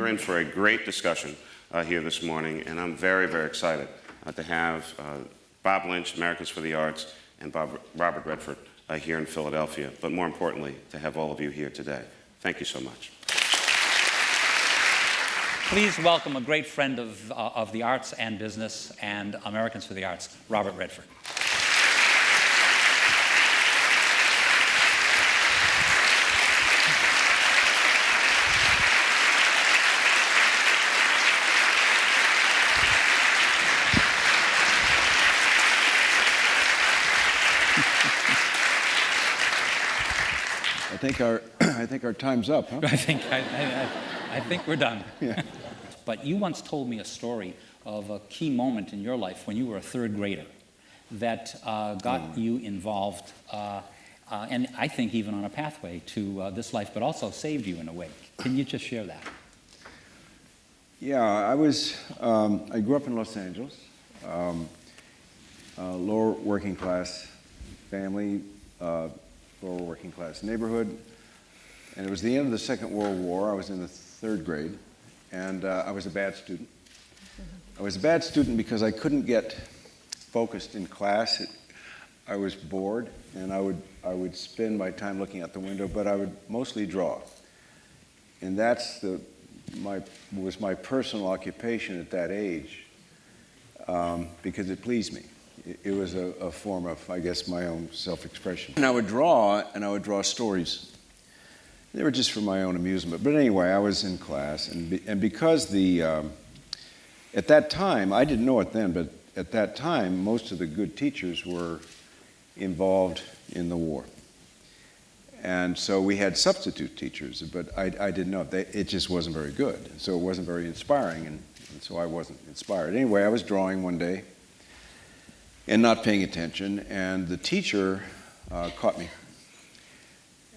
You're in for a great discussion here this morning, and I'm very, very excited to have Bob Lynch, Americans for the Arts, and Robert Redford here in Philadelphia, but more importantly, to have all of you here today. Thank you so much. Please welcome a great friend of the arts and business and Americans for the Arts, Robert Redford. I think our time's up, huh? I think we're done. Yeah. But you once told me a story of a key moment in your life when you were a third grader that got you involved, and I think even on a pathway to this life, but also saved you in a way. Can you just share that? Yeah, I grew up in Los Angeles, lower working class family, lower working class neighborhood, and it was the end of the Second World War. I was in the third grade, and I was a bad student. I was a bad student because I couldn't get focused in class. I was bored, and I would spend my time looking out the window, but I would mostly draw. And that's was my personal occupation at that age, because it pleased me. It was a form of, I guess, my own self-expression. And I would draw stories. They were just for my own amusement. But anyway, I was in class, and because at that time, I didn't know it then, but at that time, most of the good teachers were involved in the war. And so we had substitute teachers, but I didn't know. It just wasn't very good. So it wasn't very inspiring, and so I wasn't inspired. Anyway, I was drawing one day and not paying attention, and the teacher caught me.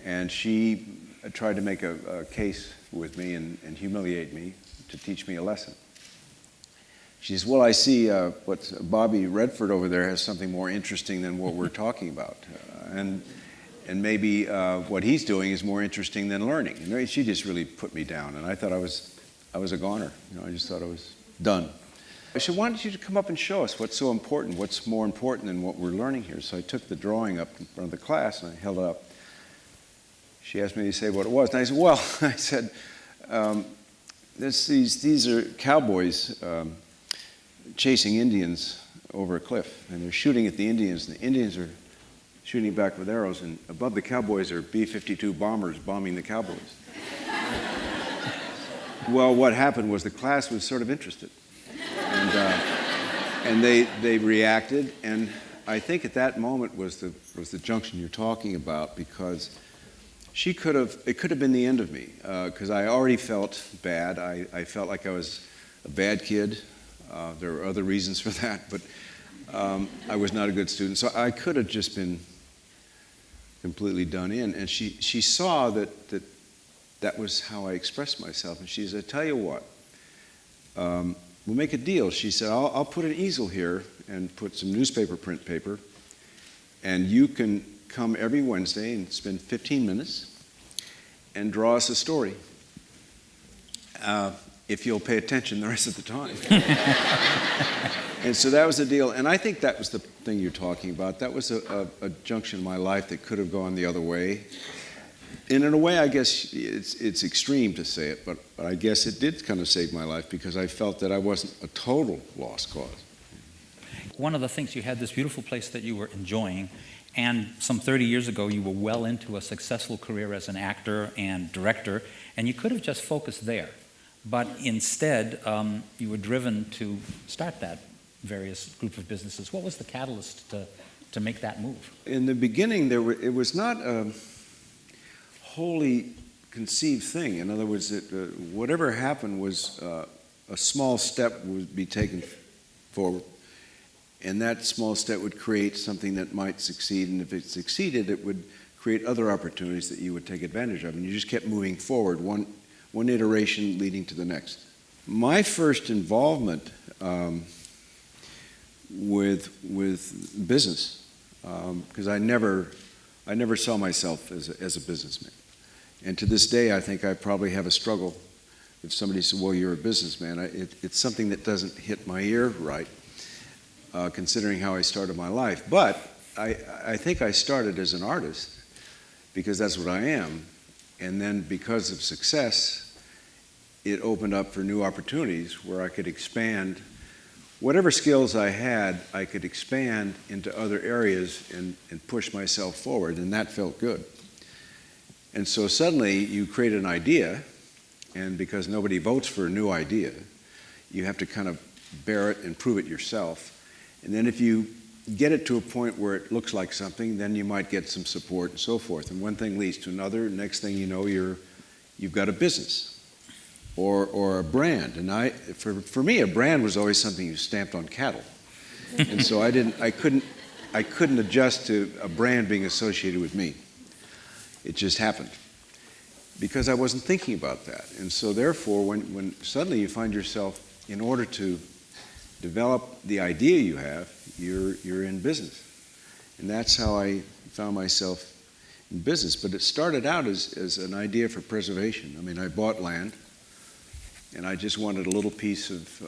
And she tried to make a case with me and humiliate me to teach me a lesson. She says, well, I see what Bobby Redford over there has something more interesting than what we're talking about. And maybe what he's doing is more interesting than learning. And she just really put me down, and I thought I was a goner. I just thought I was done. I said, why don't you come up and show us what's so important, what's more important than what we're learning here? So I took the drawing up in front of the class, and I held it up. She asked me to say what it was, and I said, well, these are cowboys chasing Indians over a cliff, and they're shooting at the Indians, and the Indians are shooting back with arrows, and above the cowboys are B-52 bombers bombing the cowboys. Well, what happened was the class was sort of interested, and they reacted, and I think at that moment was the junction you're talking about, because it could have been the end of me, because I already felt bad. I felt like I was a bad kid. There were other reasons for that, but I was not a good student. So I could have just been completely done in. And she saw that was how I expressed myself. And she said, tell you what, we'll make a deal. She said, I'll put an easel here and put some newspaper print paper, and you can come every Wednesday and spend 15 minutes and draw us a story. If you'll pay attention the rest of the time. And so that was the deal. And I think that was the thing you're talking about. That was a junction in my life that could have gone the other way. And in a way, I guess it's extreme to say it, but I guess it did kind of save my life, because I felt that I wasn't a total lost cause. One of the things, you had this beautiful place that you were enjoying, and some 30 years ago, you were well into a successful career as an actor and director, and you could have just focused there. But instead, you were driven to start that various group of businesses. What was the catalyst to make that move? In the beginning, it was not a wholly conceived thing. In other words, whatever happened was a small step would be taken forward, and that small step would create something that might succeed, and if it succeeded, it would create other opportunities that you would take advantage of, and you just kept moving forward, one iteration leading to the next. My first involvement with business, because I never saw myself as a businessman, and to this day I think I probably have a struggle if somebody said, well, you're a businessman, it's something that doesn't hit my ear right, considering how I started my life. But I think I started as an artist because that's what I am. And then because of success, it opened up for new opportunities where I could expand. Whatever skills I had, I could expand into other areas and push myself forward, and that felt good. And so suddenly you create an idea, and because nobody votes for a new idea, you have to kind of bear it and prove it yourself. And then if you get it to a point where it looks like something, then you might get some support and so forth. And one thing leads to another. Next thing you know, you've got a business or a brand. And for me, a brand was always something you stamped on cattle. And so I couldn't adjust to a brand being associated with me. It just happened because I wasn't thinking about that. And so therefore, when suddenly you find yourself, in order to develop the idea you have, you're in business. And that's how I found myself in business. But it started out as an idea for preservation. I mean, I bought land, and I just wanted a little piece of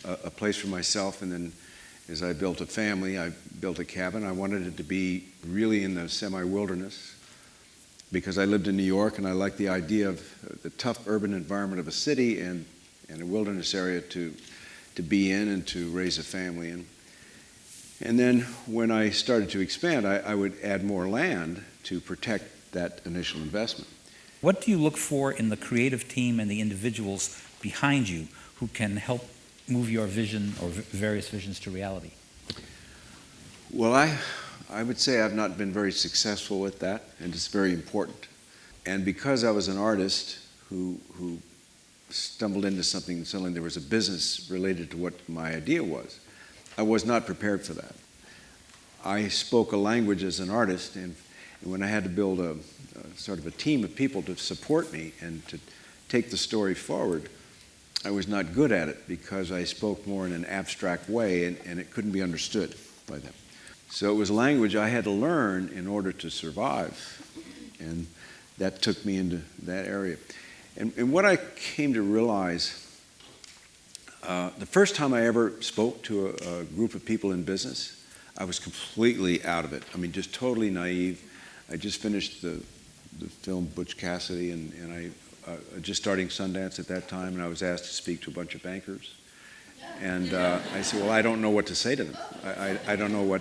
a place for myself. And then as I built a family, I built a cabin. I wanted it to be really in the semi-wilderness because I lived in New York, and I liked the idea of the tough urban environment of a city and a wilderness area to be in and to raise a family in. And then when I started to expand, I would add more land to protect that initial investment. What do you look for in the creative team and the individuals behind you who can help move your vision or various visions to reality? Well, I would say I've not been very successful with that, and it's very important. And because I was an artist who stumbled into something, suddenly there was a business related to what my idea was, I was not prepared for that. I spoke a language as an artist, and when I had to build a sort of a team of people to support me and to take the story forward, I was not good at it because I spoke more in an abstract way, and it couldn't be understood by them. So it was a language I had to learn in order to survive, and that took me into that area. And what I came to realize, the first time I ever spoke to a group of people in business, I was completely out of it. I mean, just totally naive. I just finished the film Butch Cassidy, and I just starting Sundance at that time, and I was asked to speak to a bunch of bankers. And I said, well, I don't know what to say to them. I don't know what,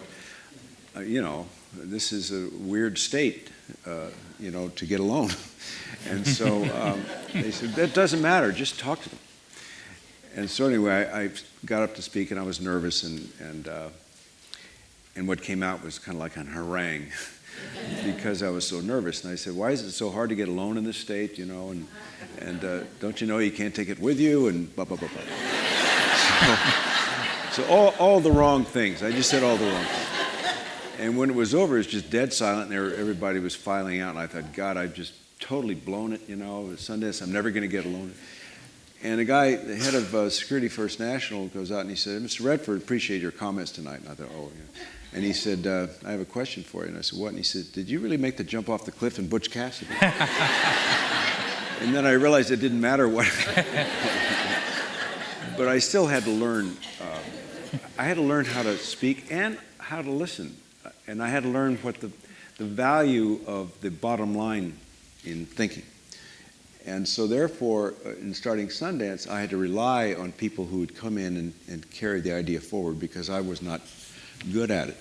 this is a weird state, to get a loan. And so they said, that doesn't matter, just talk to them. And so anyway, I got up to speak, and I was nervous, and what came out was kind of like an harangue because I was so nervous. And I said, why is it so hard to get a loan in this state, and don't you know you can't take it with you, and blah, blah, blah, blah. So all the wrong things. I just said all the wrong things. And when it was over, it was just dead silent, and everybody was filing out, and I thought, God, I've just totally blown it, Sundance, I'm never going to get a loan. And a guy, the head of Security First National, goes out and he said, Mr. Redford, appreciate your comments tonight. And I thought, oh, yeah. And he said, I have a question for you. And I said, what? And he said, did you really make the jump off the cliff in Butch Cassidy? And then I realized it didn't matter what. But I still had to learn. I had to learn how to speak and how to listen. And I had to learn what the value of the bottom line in thinking. And so therefore, in starting Sundance, I had to rely on people who would come in and carry the idea forward because I was not good at it.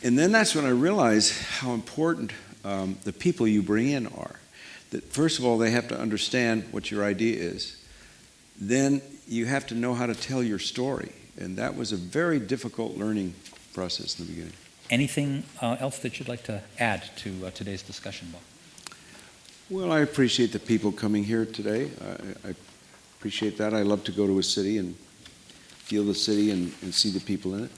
And then that's when I realized how important the people you bring in are. That first of all, they have to understand what your idea is. Then you have to know how to tell your story. And that was a very difficult learning process in the beginning. Anything else that you'd like to add to today's discussion, Bob? Well, I appreciate the people coming here today. I appreciate that. I love to go to a city and feel the city and see the people in it.